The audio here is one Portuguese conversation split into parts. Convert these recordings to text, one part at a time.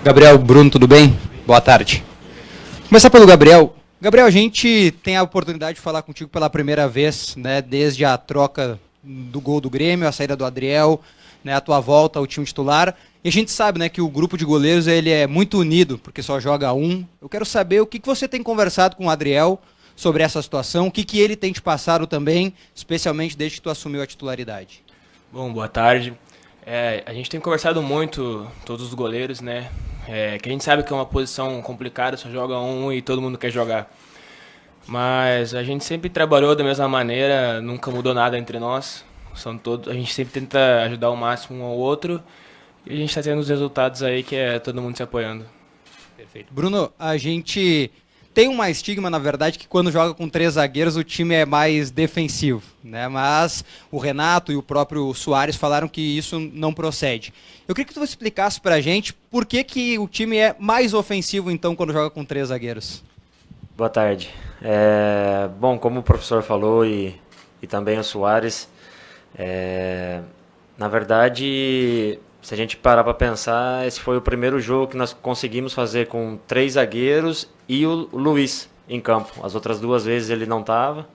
Gabriel, Bruno, tudo bem? Boa tarde. Começar pelo Gabriel. Gabriel, a gente tem a oportunidade de falar contigo pela primeira vez, né, desde a troca do gol do Grêmio, a saída do Adriel, né, a tua volta ao time titular. E a gente sabe, né, que o grupo de goleiros ele é muito unido, porque só joga um. Eu quero saber o que você tem conversado com o Adriel sobre essa situação, o que ele tem te passado também, especialmente desde que tu assumiu a titularidade. Bom, boa tarde. A gente tem conversado muito, todos os goleiros, né? Que a gente sabe que é uma posição complicada, só joga um e todo mundo quer jogar. Mas a gente sempre trabalhou da mesma maneira, nunca mudou nada entre nós. A gente sempre tenta ajudar ao máximo um ao outro e a gente está tendo os resultados aí que é todo mundo se apoiando. Perfeito. Bruno, a gente tem uma estigma, na verdade, que quando joga com 3 zagueiros o time é mais defensivo, né? Mas o Renato e o próprio Soares falaram que isso não procede. Eu queria que tu explicasse pra gente por que o time é mais ofensivo, então, quando joga com 3 zagueiros. Boa tarde. Bom, como o professor falou e também o Soares, na verdade, se a gente parar para pensar, esse foi o primeiro jogo que nós conseguimos fazer com 3 zagueiros e o Luiz em campo. As outras 2 vezes ele não estava.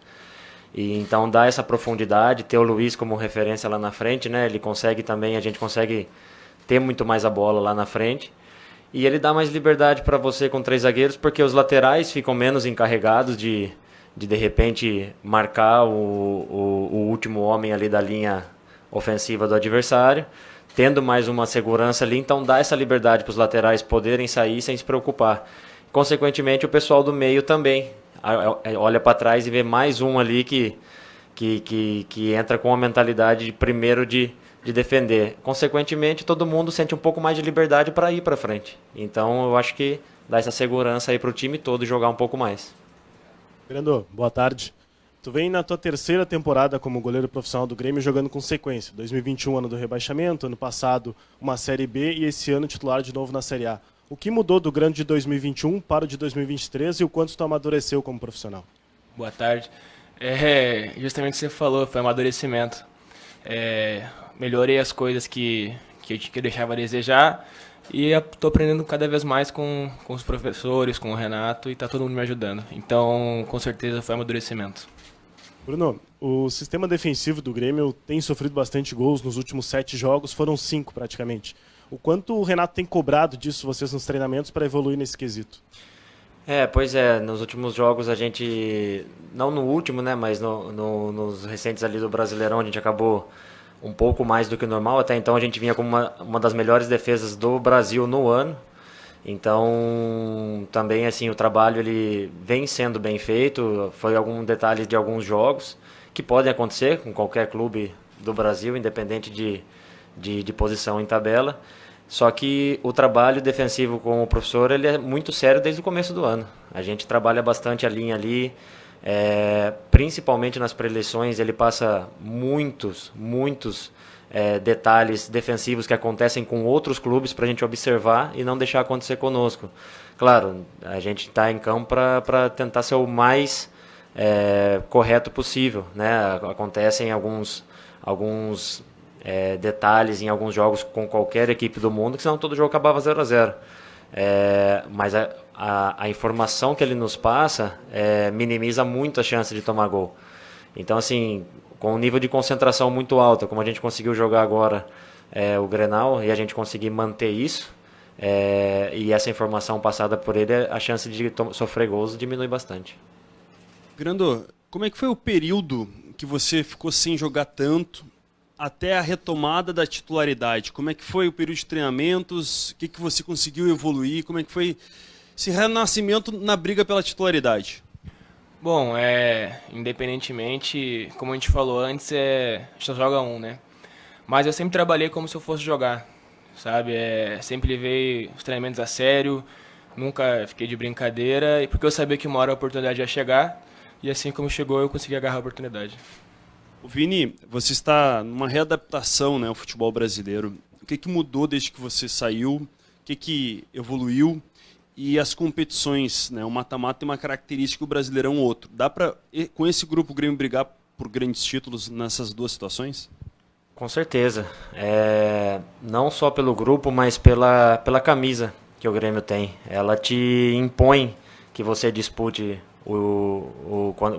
E então dá essa profundidade, ter o Luiz como referência lá na frente, né? Ele consegue também, a gente consegue ter muito mais a bola lá na frente. E ele dá mais liberdade para você com 3 zagueiros, porque os laterais ficam menos encarregados de repente, marcar o último homem ali da linha ofensiva do adversário, tendo mais uma segurança ali, então dá essa liberdade para os laterais poderem sair sem se preocupar. Consequentemente, o pessoal do meio também olha para trás e vê mais um ali que entra com a mentalidade primeiro de defender. Consequentemente, todo mundo sente um pouco mais de liberdade para ir para frente. Então, eu acho que dá essa segurança aí para o time todo jogar um pouco mais. Brando, boa tarde. Tu vem na tua 3ª temporada como goleiro profissional do Grêmio jogando com sequência. 2021, ano do rebaixamento, ano passado uma Série B e esse ano titular de novo na Série A. O que mudou do grande de 2021 para o de 2023 e o quanto tu amadureceu como profissional? Boa tarde. Justamente o que você falou, foi amadurecimento. Melhorei as coisas que eu deixava a desejar e estou aprendendo cada vez mais com os professores, com o Renato e está todo mundo me ajudando. Então, com certeza, foi amadurecimento. Bruno, o sistema defensivo do Grêmio tem sofrido bastante gols nos últimos 7 jogos, foram 5 praticamente. O quanto o Renato tem cobrado disso vocês nos treinamentos para evoluir nesse quesito? Pois é, nos últimos jogos a gente, não no último, né, mas nos recentes ali do Brasileirão a gente acabou um pouco mais do que o normal. Até então a gente vinha com uma das melhores defesas do Brasil no ano. Então também assim o trabalho ele vem sendo bem feito. Foi algum detalhe de alguns jogos que podem acontecer com qualquer clube do Brasil, independente de posição em tabela. Só que o trabalho defensivo com o professor ele é muito sério desde o começo do ano. A gente trabalha bastante a linha ali. Principalmente nas pré-eleições, ele passa muitos detalhes defensivos que acontecem com outros clubes para a gente observar e não deixar acontecer conosco. Claro, a gente está em campo para tentar ser o mais correto possível, né? Acontecem alguns detalhes em alguns jogos com qualquer equipe do mundo, que senão todo jogo acabava 0-0. Mas a informação que ele nos passa minimiza muito a chance de tomar gol. Então, assim, com um nível de concentração muito alto, como a gente conseguiu jogar agora o Grenal, e a gente conseguir manter isso, e essa informação passada por ele, a chance de sofrer gols diminui bastante. Grando, como é que foi o período que você ficou sem jogar tanto até a retomada da titularidade? Como é que foi o período de treinamentos? O que você conseguiu evoluir? Como é que foi esse renascimento na briga pela titularidade? Bom, independentemente, como a gente falou antes, a gente só joga um, né? Mas eu sempre trabalhei como se eu fosse jogar, sabe? Sempre levei os treinamentos a sério, nunca fiquei de brincadeira, e porque eu sabia que uma hora a oportunidade ia chegar, e assim como chegou, eu consegui agarrar a oportunidade. O Vini, você está numa readaptação, né, ao futebol brasileiro. O que mudou desde que você saiu? O que evoluiu? E as competições, né, o mata-mata tem uma característica, o Brasileirão outro. Dá para, com esse grupo, o Grêmio brigar por grandes títulos nessas 2 situações? Com certeza. Não só pelo grupo, mas pela camisa. que o Grêmio tem. Ela te impõe que você dispute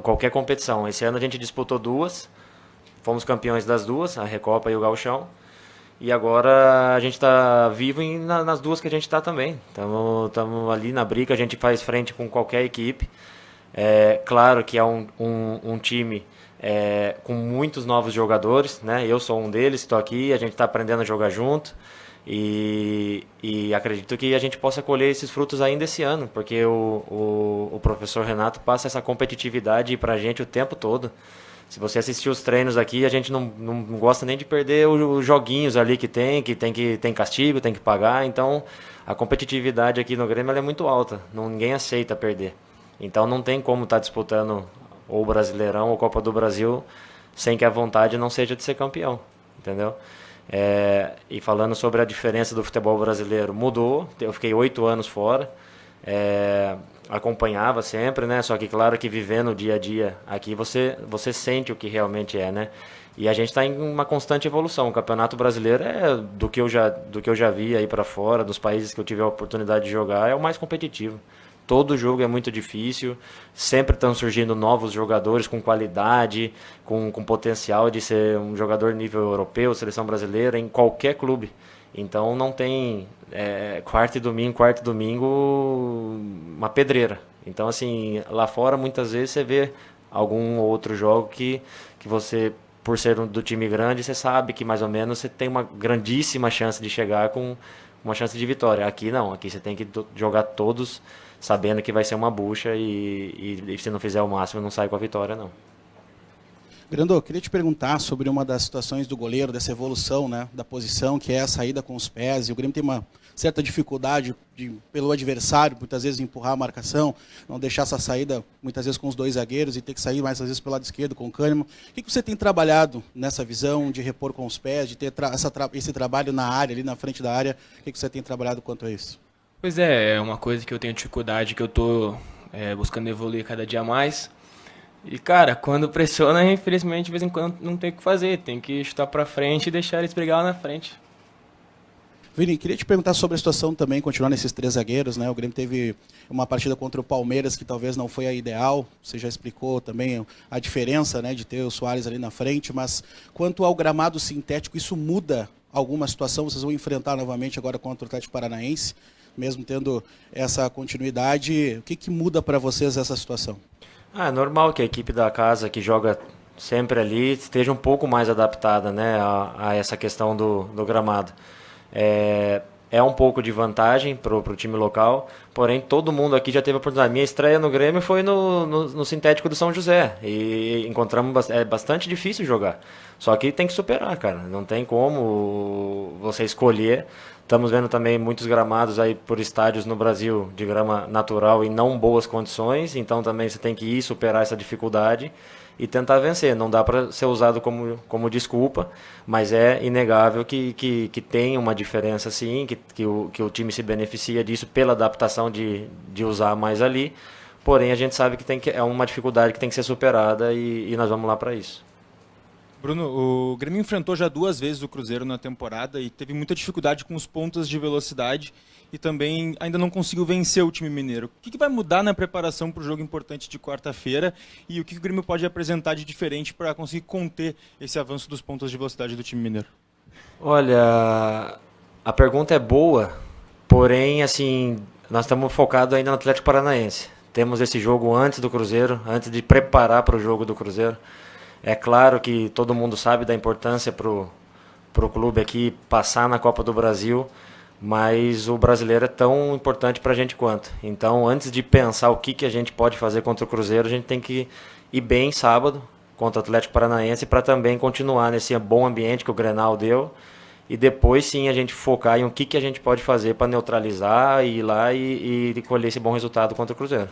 qualquer competição. Esse ano a gente disputou 2, fomos campeões das 2, a Recopa e o Gauchão. E agora a gente está vivo nas 2 que a gente está também. Estamos ali na briga, a gente faz frente com qualquer equipe. É claro que é um time com muitos novos jogadores, né? Eu sou um deles, estou aqui, a gente está aprendendo a jogar junto. E acredito que a gente possa colher esses frutos ainda esse ano, porque o professor Renato passa essa competitividade para a gente o tempo todo. Se você assistir os treinos aqui, a gente não gosta nem de perder os joguinhos ali que tem castigo, tem que pagar. Então, a competitividade aqui no Grêmio ela é muito alta, ninguém aceita perder. Então, não tem como estar disputando ou Brasileirão ou Copa do Brasil sem que a vontade não seja de ser campeão, entendeu? E falando sobre a diferença do futebol brasileiro, mudou. Eu fiquei 8 anos fora, acompanhava sempre, né? Só que claro que vivendo o dia a dia aqui você sente o que realmente é, né? E a gente está em uma constante evolução. O Campeonato Brasileiro do que eu já vi aí para fora, dos países que eu tive a oportunidade de jogar, é o mais competitivo. Todo jogo é muito difícil, sempre estão surgindo novos jogadores com qualidade, com potencial de ser um jogador nível europeu, seleção brasileira, em qualquer clube. Então não tem quarta e domingo, uma pedreira. Então assim, lá fora muitas vezes você vê algum outro jogo que você, por ser do time grande, você sabe que mais ou menos você tem uma grandíssima chance de chegar com uma chance de vitória. Aqui não, aqui você tem que jogar todos sabendo que vai ser uma bucha e se não fizer o máximo não sai com a vitória, não. Grandô, queria te perguntar sobre uma das situações do goleiro, dessa evolução, né, da posição, que é a saída com os pés. E o Grêmio tem uma certa dificuldade pelo adversário, muitas vezes empurrar a marcação, não deixar essa saída, muitas vezes com os 2 zagueiros, e ter que sair mais às vezes pelo lado esquerdo com o Kahneman. O que você tem trabalhado nessa visão de repor com os pés, de ter esse trabalho na área, ali na frente da área? O que você tem trabalhado quanto a isso? Pois é uma coisa que eu tenho dificuldade, que eu tô buscando evoluir cada dia mais. E, cara, quando pressiona, infelizmente, de vez em quando não tem o que fazer. Tem que chutar pra frente e deixar eles brigar lá na frente. Vini, queria te perguntar sobre a situação também, continuando nesses 3 zagueiros, né? O Grêmio teve uma partida contra o Palmeiras que talvez não foi a ideal. Você já explicou também a diferença, né, de ter o Soares ali na frente. Mas quanto ao gramado sintético, isso muda alguma situação? Vocês vão enfrentar novamente agora contra o Atlético Paranaense, mesmo tendo essa continuidade. O que muda para vocês essa situação? É normal que a equipe da casa que joga sempre ali esteja um pouco mais adaptada, né, a essa questão do gramado. É um pouco de vantagem para o time local, porém todo mundo aqui já teve a oportunidade. Minha estreia no Grêmio foi no sintético do São José e encontramos, é bastante difícil jogar, só que tem que superar, cara, não tem como você escolher. Estamos vendo também muitos gramados aí por estádios no Brasil de grama natural em não boas condições, então também você tem que ir superar essa dificuldade e tentar vencer. Não dá para ser usado como desculpa, mas é inegável que tem uma diferença sim, que o time se beneficia disso pela adaptação de usar mais ali, porém a gente sabe que é uma dificuldade que tem que ser superada e nós vamos lá para isso. Bruno, o Grêmio enfrentou já 2 vezes o Cruzeiro na temporada e teve muita dificuldade com os pontos de velocidade e também ainda não conseguiu vencer o time mineiro. O que vai mudar na preparação para o jogo importante de quarta-feira e o que o Grêmio pode apresentar de diferente para conseguir conter esse avanço dos pontos de velocidade do time mineiro? Olha, a pergunta é boa, porém, assim, nós estamos focados ainda no Atlético Paranaense. Temos esse jogo antes do Cruzeiro, antes de preparar para o jogo do Cruzeiro. É claro que todo mundo sabe da importância para o clube aqui passar na Copa do Brasil, mas o brasileiro é tão importante para a gente quanto. Então, antes de pensar o que a gente pode fazer contra o Cruzeiro, a gente tem que ir bem sábado contra o Atlético Paranaense para também continuar nesse bom ambiente que o Grenal deu e depois sim a gente focar em o que a gente pode fazer para neutralizar e ir lá e colher esse bom resultado contra o Cruzeiro.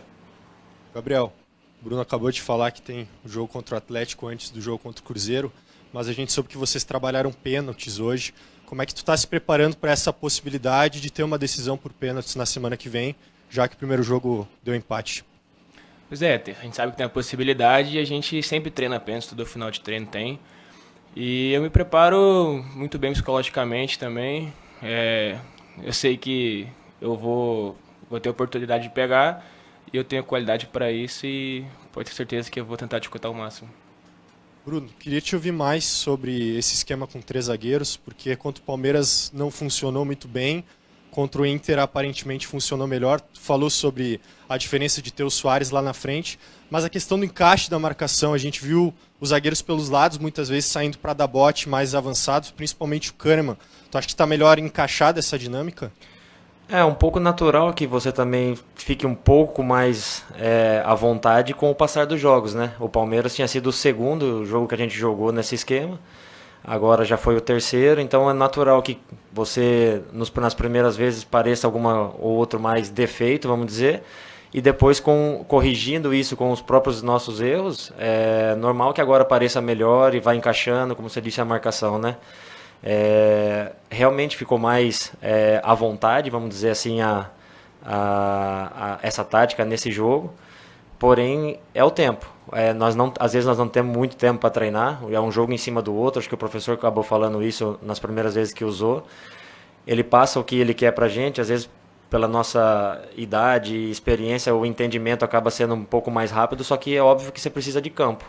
Gabriel, o Bruno acabou de falar que tem o jogo contra o Atlético antes do jogo contra o Cruzeiro, mas a gente soube que vocês trabalharam pênaltis hoje. Como é que tu está se preparando para essa possibilidade de ter uma decisão por pênaltis na semana que vem, já que o primeiro jogo deu empate? Pois é, a gente sabe que tem a possibilidade e a gente sempre treina pênaltis, todo final de treino tem. E eu me preparo muito bem psicologicamente também. Eu sei que eu vou ter a oportunidade de pegar, e eu tenho qualidade para isso, e pode ter certeza que eu vou tentar dificultar o máximo. Bruno, queria te ouvir mais sobre esse esquema com 3 zagueiros, porque contra o Palmeiras não funcionou muito bem, contra o Inter aparentemente funcionou melhor. Tu falou sobre a diferença de ter o Soares lá na frente, mas a questão do encaixe da marcação, a gente viu os zagueiros pelos lados muitas vezes saindo para dar bote mais avançados, principalmente o Kahneman. Tu acha que está melhor encaixada essa dinâmica? É um pouco natural que você também fique um pouco mais à vontade com o passar dos jogos, né? O Palmeiras tinha sido o segundo jogo que a gente jogou nesse esquema, agora já foi o terceiro, então é natural que você, nas primeiras vezes, pareça alguma ou outro mais defeito, vamos dizer, e depois corrigindo isso com os próprios nossos erros, é normal que agora pareça melhor e vai encaixando, como você disse, a marcação, né? Realmente ficou mais à vontade, vamos dizer assim, essa tática nesse jogo, porém é o tempo. Às vezes nós não temos muito tempo para treinar, é um jogo em cima do outro, acho que o professor acabou falando isso nas primeiras vezes que usou. Ele passa o que ele quer para a gente, às vezes pela nossa idade e experiência o entendimento acaba sendo um pouco mais rápido, só que é óbvio que você precisa de campo,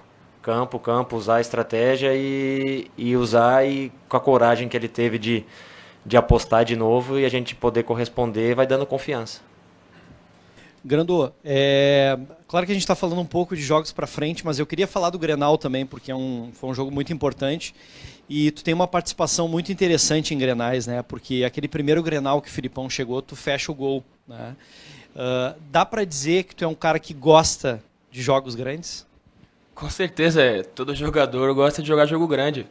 usar a estratégia e usar e com a coragem que ele teve de apostar de novo e a gente poder corresponder, vai dando confiança. Grandô, claro que a gente está falando um pouco de jogos para frente, mas eu queria falar do Grenal também, porque foi um jogo muito importante e tu tem uma participação muito interessante em Grenais, né? Porque aquele primeiro Grenal que o Filipão chegou, tu fecha o gol, né? Dá para dizer que tu é um cara que gosta de jogos grandes? Com certeza, todo jogador gosta de jogar jogo grande.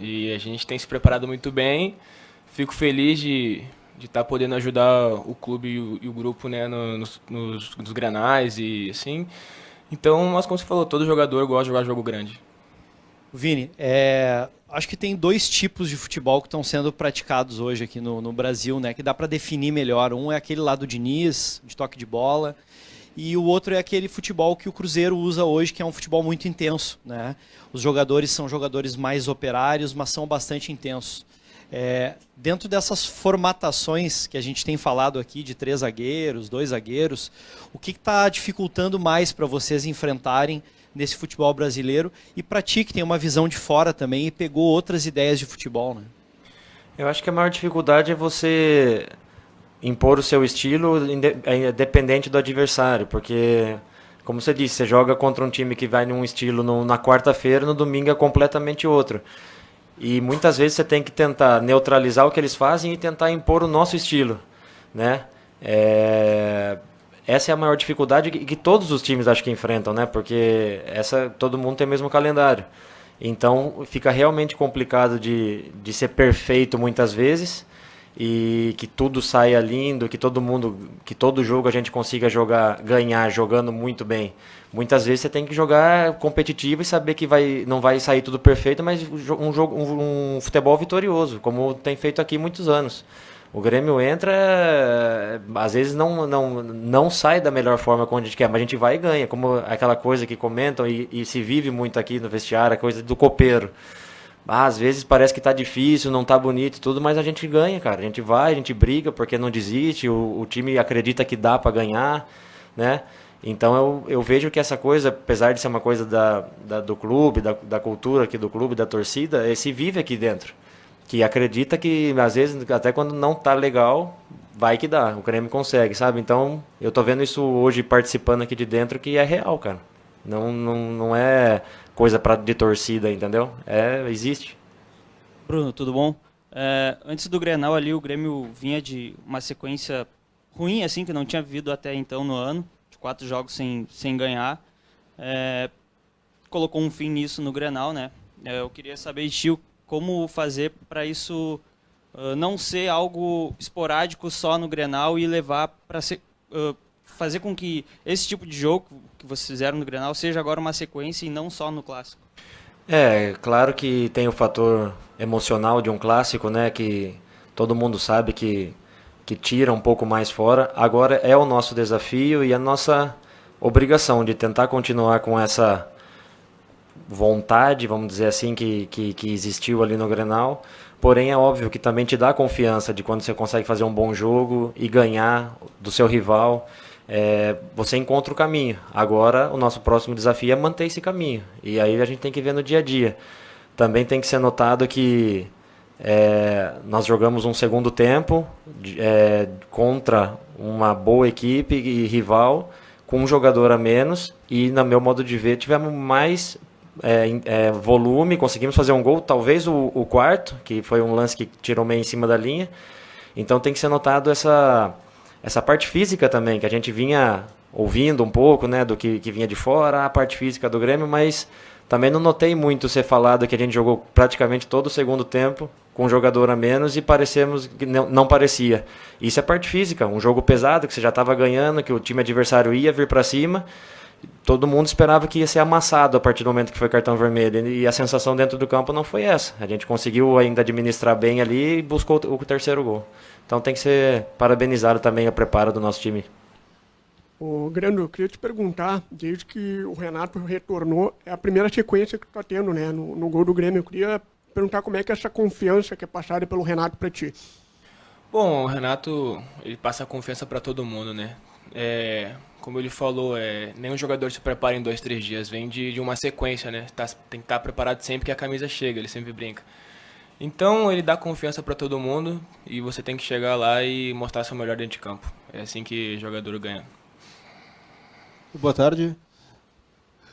E a gente tem se preparado muito bem. Fico feliz de estar podendo ajudar o clube e o grupo, né, nos granais e assim. Então, mas como você falou, todo jogador gosta de jogar jogo grande. Vini, acho que tem 2 tipos de futebol que estão sendo praticados hoje aqui no Brasil, né, que dá para definir melhor. Um é aquele lá do Diniz, de toque de bola. E o outro é aquele futebol que o Cruzeiro usa hoje, que é um futebol muito intenso, né? Os jogadores são jogadores mais operários, mas são bastante intensos. Dentro dessas formatações que a gente tem falado aqui, de 3 zagueiros, 2 zagueiros, o que está dificultando mais para vocês enfrentarem nesse futebol brasileiro? E para ti, que tem uma visão de fora também e pegou outras ideias de futebol, né? Eu acho que a maior dificuldade é você impor o seu estilo dependente do adversário, porque, como você disse, você joga contra um time que vai num estilo na quarta-feira, no domingo é completamente outro. E muitas vezes você tem que tentar neutralizar o que eles fazem e tentar impor o nosso estilo, né? Essa é a maior dificuldade que todos os times acho que enfrentam, né? Porque todo mundo tem o mesmo calendário. Então fica realmente complicado de ser perfeito muitas vezes, e que tudo saia lindo, que todo jogo a gente consiga ganhar jogando muito bem. Muitas vezes você tem que jogar competitivo e saber que não vai sair tudo perfeito, mas um futebol vitorioso, como tem feito aqui muitos anos. O Grêmio entra, às vezes não sai da melhor forma como a gente quer, mas a gente vai e ganha, como aquela coisa que comentam e se vive muito aqui no vestiário, a coisa do copeiro. Às vezes parece que tá difícil, não tá bonito e tudo, mas a gente ganha, cara. A gente vai, a gente briga porque não desiste, o time acredita que dá para ganhar, né? Então eu vejo que essa coisa, apesar de ser uma coisa do clube, da cultura aqui do clube, da torcida, se vive aqui dentro. Que acredita que, às vezes, até quando não tá legal, vai que dá. O Grêmio consegue, sabe? Então eu tô vendo isso hoje participando aqui de dentro, que é real, cara. Não é coisa de torcida, entendeu? Existe. Bruno, tudo bom? Antes do Grenal ali, o Grêmio vinha de uma sequência ruim, assim, que não tinha vivido até então no ano, de 4 jogos sem ganhar. Colocou um fim nisso no Grenal, né? Eu queria saber de ti como fazer para isso não ser algo esporádico só no Grenal e levar para fazer com que esse tipo de jogo que vocês fizeram no Grenal seja agora uma sequência e não só no Clássico. Claro que tem o fator emocional de um Clássico, né, que todo mundo sabe que tira um pouco mais fora. Agora é o nosso desafio e a nossa obrigação de tentar continuar com essa vontade, vamos dizer assim, que existiu ali no Grenal, Porém, é óbvio que também te dá confiança de quando você consegue fazer um bom jogo e ganhar do seu rival. Você encontra o caminho. Agora, o nosso próximo desafio é manter esse caminho. E aí a gente tem que ver no dia a dia. Também tem que ser notado que nós jogamos um segundo tempo contra uma boa equipe e rival, com um jogador a menos, e, no meu modo de ver, tivemos mais volume, conseguimos fazer um gol, talvez o quarto, que foi um lance que tirou meio em cima da linha. Então tem que ser notado essa parte física também, que a gente vinha ouvindo um pouco, né, do que vinha de fora, a parte física do Grêmio, mas também não notei muito ser falado que a gente jogou praticamente todo o segundo tempo com um jogador a menos e parecemos que não parecia. Isso é parte física, um jogo pesado, que você já estava ganhando, que o time adversário ia vir para cima, todo mundo esperava que ia ser amassado a partir do momento que foi cartão vermelho, e a sensação dentro do campo não foi essa. A gente conseguiu ainda administrar bem ali e buscou o terceiro gol. Então tem que ser parabenizado também o preparo do nosso time. Ô, Grando, eu queria te perguntar, desde que o Renato retornou, é a primeira sequência que tu tá tendo, né, no gol do Grêmio. Eu queria perguntar como é que é essa confiança que é passada pelo Renato para ti. Bom, o Renato, ele passa a confiança para todo mundo, né? Como ele falou, nenhum jogador se prepara em 2, 3 dias, vem de uma sequência, né? Tem que estar preparado sempre que a camisa chega, ele sempre brinca. Então ele dá confiança para todo mundo e você tem que chegar lá e mostrar seu melhor dentro de campo. É assim que jogador ganha. Boa tarde.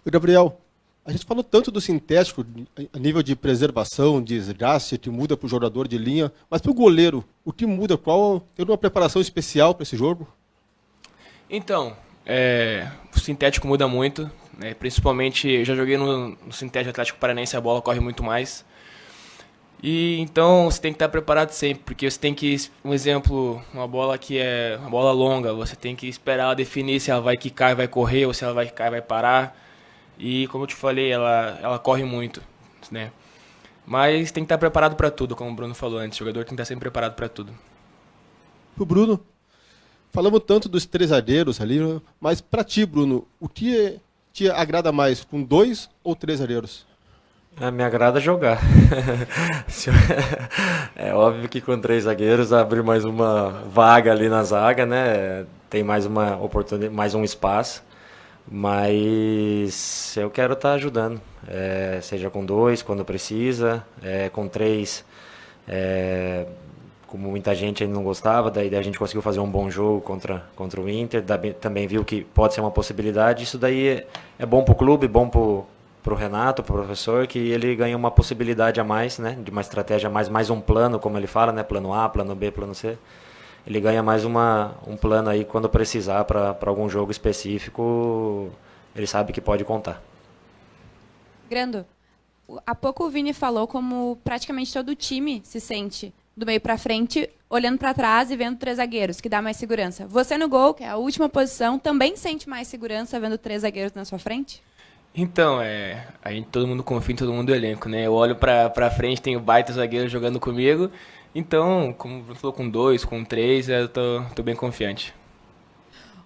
Gabriel, a gente falou tanto do sintético a nível de preservação, de desgaste, que muda para o jogador de linha, mas para o goleiro, o que muda? Tem uma preparação especial para esse jogo? Então, o sintético muda muito, né? Principalmente, eu já joguei no sintético Atlético Paranaense, a bola corre muito mais. E então você tem que estar preparado sempre, porque você tem que, um exemplo, uma bola que é uma bola longa, você tem que esperar ela definir se ela vai quicar e vai correr, ou se ela vai quicar e vai parar. E como eu te falei, ela corre muito, né? Mas tem que estar preparado para tudo, como o Bruno falou antes, o jogador tem que estar sempre preparado para tudo. O Bruno, falamos tanto dos 3 zagueiros ali, mas para ti, Bruno, o que te agrada mais, com 2 ou 3 zagueiros? Me agrada jogar. É óbvio que com 3 zagueiros abrir mais uma vaga ali na zaga, né? Tem mais uma oportunidade, mais um espaço. Mas eu quero estar ajudando, seja com 2 quando precisa, com 3, como muita gente ainda não gostava, daí a gente conseguiu fazer um bom jogo contra o Inter, também viu que pode ser uma possibilidade. Isso daí é bom para o clube, bom para o Renato, para o professor, que ele ganha uma possibilidade a mais, né, de uma estratégia a mais um plano, como ele fala, né, plano A, plano B, plano C. Ele ganha mais um plano aí quando precisar para algum jogo específico, ele sabe que pode contar. Grando, há pouco o Vini falou como praticamente todo o time se sente do meio para frente, olhando para trás e vendo 3 zagueiros, que dá mais segurança. Você no gol, que é a última posição, também sente mais segurança vendo 3 zagueiros na sua frente? Então, todo mundo confia em todo mundo do elenco, né? Eu olho pra frente, tem o baita zagueiro jogando comigo. Então, como você falou, com 2, com 3, eu tô bem confiante.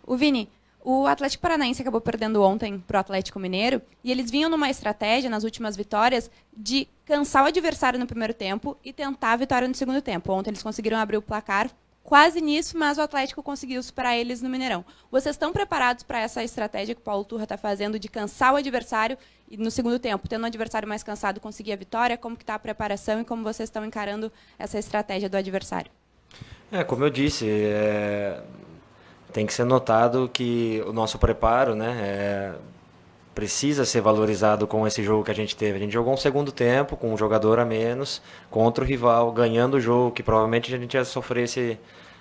O Vini, o Atlético Paranaense acabou perdendo ontem pro Atlético Mineiro e eles vinham numa estratégia, nas últimas vitórias, de cansar o adversário no primeiro tempo e tentar a vitória no segundo tempo. Ontem eles conseguiram abrir o placar quase nisso, mas o Atlético conseguiu superar eles no Mineirão. Vocês estão preparados para essa estratégia que o Paulo Turra está fazendo de cansar o adversário e no segundo tempo, tendo um adversário mais cansado, conseguir a vitória? Como que está a preparação e como vocês estão encarando essa estratégia do adversário? Como eu disse, tem que ser notado que o nosso preparo, né, precisa ser valorizado com esse jogo que a gente teve. A gente jogou um segundo tempo com um jogador a menos contra o rival, ganhando o jogo, que provavelmente a gente ia sofrer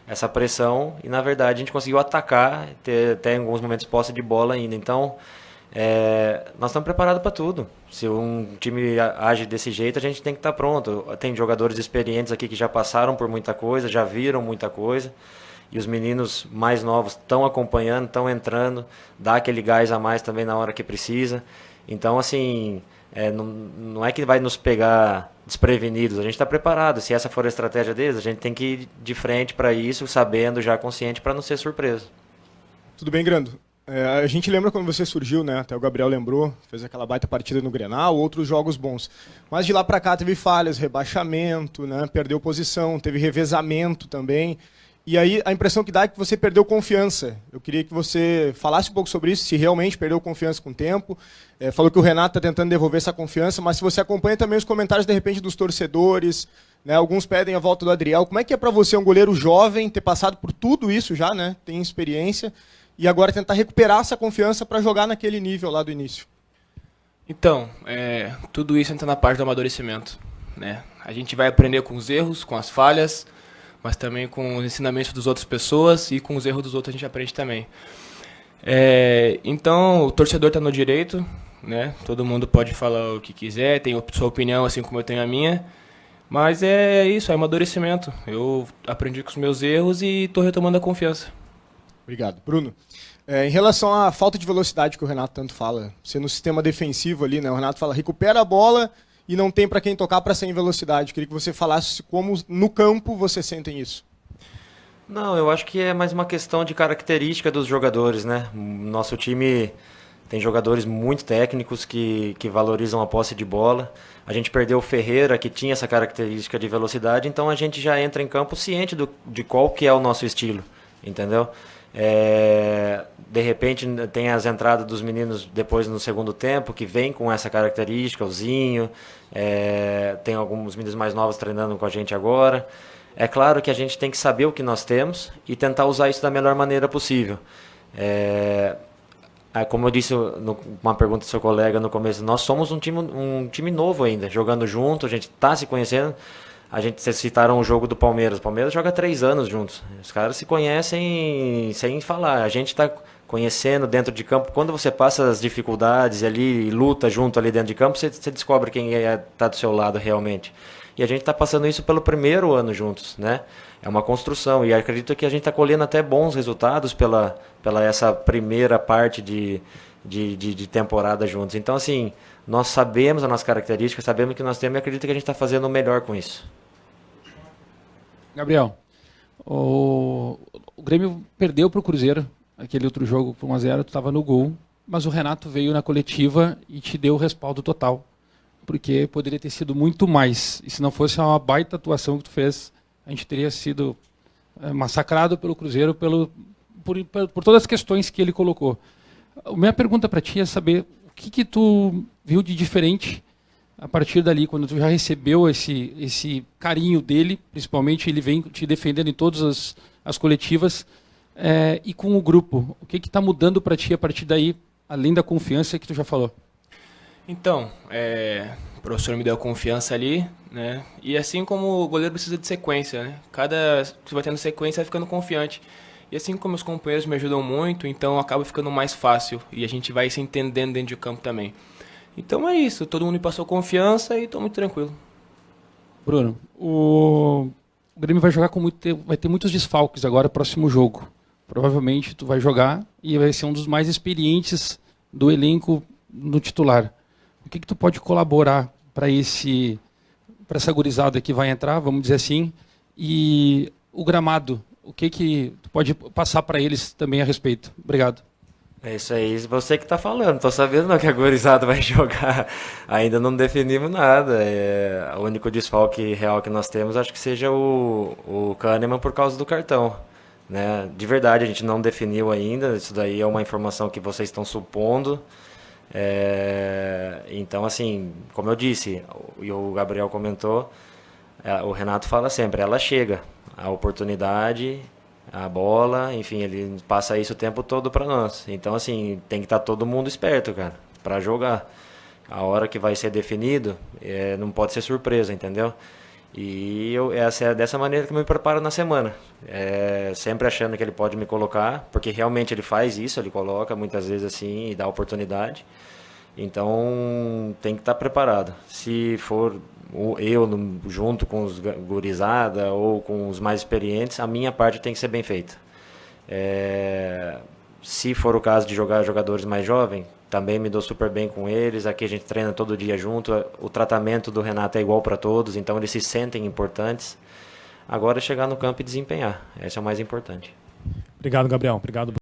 essa pressão, e na verdade a gente conseguiu atacar, ter até em alguns momentos posse de bola ainda. Então, nós estamos preparados para tudo. Se um time age desse jeito, a gente tem que estar pronto. Tem jogadores experientes aqui que já passaram por muita coisa, já viram muita coisa. E os meninos mais novos estão acompanhando, estão entrando, dá aquele gás a mais também na hora que precisa. Então, assim, não é que vai nos pegar desprevenidos, a gente está preparado. Se essa for a estratégia deles, a gente tem que ir de frente para isso, sabendo, já consciente, para não ser surpresa. Tudo bem, Grando? A gente lembra quando você surgiu, né? Até o Gabriel lembrou, fez aquela baita partida no Grenal, outros jogos bons. Mas de lá para cá teve falhas, rebaixamento, né? Perdeu posição, teve revezamento também. E aí a impressão que dá é que você perdeu confiança. Eu queria que você falasse um pouco sobre isso, se realmente perdeu confiança com o tempo. Falou que o Renato está tentando devolver essa confiança, mas se você acompanha também os comentários, de repente, dos torcedores, né? Alguns pedem a volta do Adriel. Como é que é para você, um goleiro jovem, ter passado por tudo isso já, né? Tem experiência, e agora tentar recuperar essa confiança para jogar naquele nível lá do início? Então, tudo isso entra na parte do amadurecimento, né? A gente vai aprender com os erros, com as falhas, mas também com os ensinamentos das outras pessoas, e com os erros dos outros a gente aprende também. Então, o torcedor está no direito, né? Todo mundo pode falar o que quiser, tem sua opinião, assim como eu tenho a minha, mas é isso, é amadurecimento. Eu aprendi com os meus erros e estou retomando a confiança. Obrigado. Bruno, em relação à falta de velocidade que o Renato tanto fala, você no sistema defensivo ali, né? O Renato fala, recupera a bola e não tem para quem tocar para ser em velocidade. Queria que você falasse como no campo você sentem isso. Não, eu acho que é mais uma questão de característica dos jogadores, né? Nosso time tem jogadores muito técnicos que valorizam a posse de bola. A gente perdeu o Ferreira, que tinha essa característica de velocidade, então a gente já entra em campo ciente de qual que é o nosso estilo, entendeu? De repente tem as entradas dos meninos depois no segundo tempo que vem com essa característica, o Zinho, tem alguns meninos mais novos treinando com a gente agora. É claro que a gente tem que saber o que nós temos e tentar usar isso da melhor maneira possível. Como eu disse numa pergunta do seu colega no começo, nós somos um time novo ainda, jogando junto, a gente está se conhecendo. Vocês citaram o jogo do Palmeiras. O Palmeiras joga 3 anos juntos. Os caras se conhecem sem falar. A gente está conhecendo dentro de campo. Quando você passa as dificuldades ali e luta junto ali dentro de campo, você descobre quem está do seu lado realmente. E a gente está passando isso pelo primeiro ano juntos, né? É uma construção. E acredito que a gente está colhendo até bons resultados pela essa primeira parte de temporada juntos. Então, assim, nós sabemos a nossa característica, sabemos o que nós temos e acredito que a gente está fazendo o melhor com isso. Gabriel, o Grêmio perdeu para o Cruzeiro, aquele outro jogo por 1-0, tu estava no gol, mas o Renato veio na coletiva e te deu o respaldo total, porque poderia ter sido muito mais. E se não fosse uma baita atuação que tu fez, a gente teria sido massacrado pelo Cruzeiro por todas as questões que ele colocou. A minha pergunta para ti é saber o que tu viu de diferente a partir dali, quando tu já recebeu esse carinho dele, principalmente ele vem te defendendo em todas as coletivas, e com o grupo. O que está mudando para ti a partir daí, além da confiança que tu já falou? Então, o professor me deu confiança ali, né? E assim como o goleiro precisa de sequência, né? Você vai tendo sequência, vai ficando confiante. E assim como os companheiros me ajudam muito, então acaba ficando mais fácil. E a gente vai se entendendo dentro de campo também. Então é isso, todo mundo me passou confiança e estou muito tranquilo. Bruno, o Grêmio vai jogar vai ter muitos desfalques agora, próximo jogo. Provavelmente tu vai jogar e vai ser um dos mais experientes do elenco no titular. O que tu pode colaborar para essa gurizada que vai entrar, vamos dizer assim, e o gramado, o que tu pode passar para eles também a respeito? Obrigado. É isso aí, você que está falando, tô sabendo não que a gurizada vai jogar, ainda não definimos nada, o único desfalque real que nós temos acho que seja o Kahneman por causa do cartão, né? De verdade, a gente não definiu ainda, isso daí é uma informação que vocês estão supondo, então assim, como eu disse, e o Gabriel comentou, o Renato fala sempre, ela chega, a oportunidade, a bola, enfim, ele passa isso o tempo todo para nós. Então, assim, tem que estar todo mundo esperto, cara, para jogar. A hora que vai ser definido, não pode ser surpresa, entendeu? E essa é dessa maneira que eu me preparo na semana. Sempre achando que ele pode me colocar, porque realmente ele faz isso, ele coloca muitas vezes assim e dá oportunidade. Então, tem que estar preparado. Se for eu junto com os gurizada ou com os mais experientes, a minha parte tem que ser bem feita. Se for o caso de jogar jogadores mais jovens, também me dou super bem com eles. Aqui a gente treina todo dia junto. O tratamento do Renato é igual para todos, então eles se sentem importantes. Agora é chegar no campo e desempenhar. Esse é o mais importante. Obrigado, Gabriel. Obrigado.